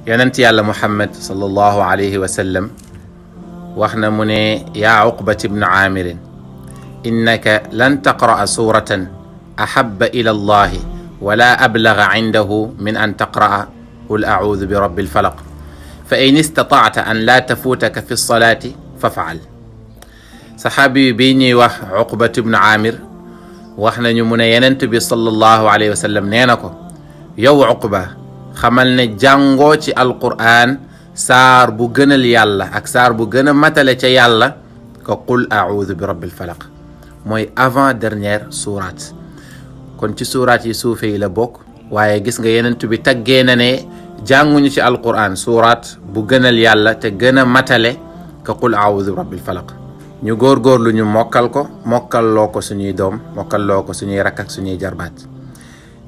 yonent yàlla Muhammad sallallahu alayhi wa sallam wax na mu ne yaa Uqbat ibnu Aamirin innaka lan taqra'a suratan ahabba ila allahi wala ablaga indahu min an taqra'a qul a'uudu bi rabbil falaq fa in istata'ta an laa tafuutaka fi salaati faf'al. saxaabi bi ñuy wax Uqbat ibnu Aamir wax nañu mu ne yonent bi sallallahu alayhi wa sallam nee na ko yow Uqba xamal ne jàngoo ci alqur'an saar bu gënal yàlla ak saar bu gën a matale ca yàlla ko qul a'uudu bi rabbil falaq mooy avant dernière suuraat. kon ci suuraat yi suufe yi la bokk, waaye gis nga yenent bi taggee na ne jànguñu ci alqur'an suuraat bu gënal yàlla te gën a matale ko qul a'uudu bi rabbil falaq. ñu góorgóorlu ñu mokkal ko, mokkalloo ko suñuy doom, mokkalloo ko suñuy rakk ak suñuy jarbaat.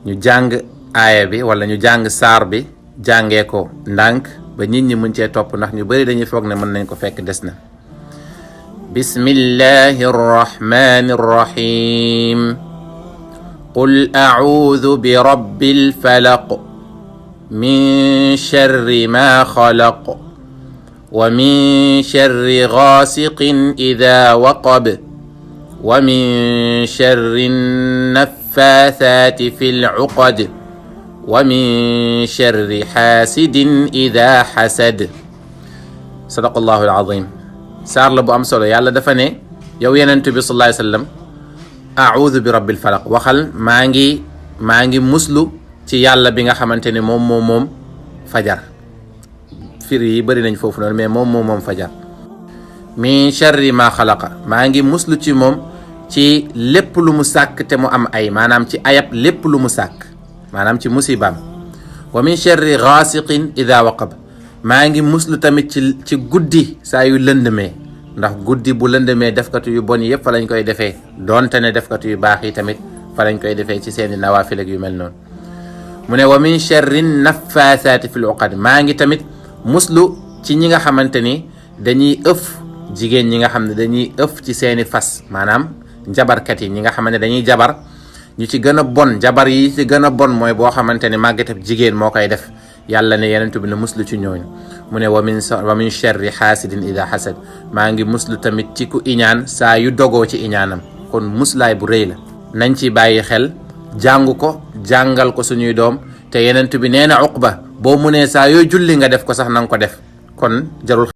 ñu jàng aaya bi wala ñu jàng saar bi jàngee ko ndànk ba nit ñi mën cee topp, ndax ñu bari dañuy foog ne mën nañ ko fekk des na. bismillahi rrahmani rrahim qul a'udhu bi rabbil falaq min sharri ma khalaq wa min sharri ghasiqin idha waqab wa min sharri naffathati fil 'uqad wa min sharri xaasidin ida xasad. sadaqallahu alazim. saar la bu am solo. yàlla dafa ne yow yenent bi sallallahu alayhi wa sallam a'uudu bi rabbil falaq, waxal maa ngi muslu ci yàlla bi nga xamante ne moom fajar. firi yi bëri nañ foofu noonu, mais moom fajar. min sharri ma xalaqa, maa ngi muslu ci moom ci lépp lu mu sàkk te mu am ay, maanaam ci ayab lépp lu mu sàkk, maanaam ci musibaam. wa min sharri ghasiqin idha waqab, maa ngi muslu tamit ci guddi saa yu lëndëmee, ndax guddi bu lëndëmee defkatu yu bon yëpp fa lañ koy defee, doonte ne defkatu yu baax yi tamit fa lañ koy defee ci seeni nawaafil ak yu mel noonu. mu ne wa min sharri naffaathaati fil uqad, maa ngi tamit muslu ci ñi nga xamante ni dañuy ëf, jigéen ñi nga xam ne dañuy ëf ci seeni fas, maanaam njabarkat yi ñi nga xam ne dañuy jabar. ñu ci gën a bon, jabar yi ci gën a bon mooy boo xamante ne màggatab jigéen moo koy def. yàlla ne yenentu bi ne muslu ci ñooñu. mu ne wa min sharri xaasidin ida xasad, maa ngi muslu tamit ci ku iñaan saa yu dogoo ci iñaanam. kon muslaay bu rëy la, nañ ci bàyyi xel, jàng ko, jàngal ko suñuy doom. te yenentu bi nee na Uqba boo mu ne saa yoo julli nga def ko sax nanga ko def, kon jarul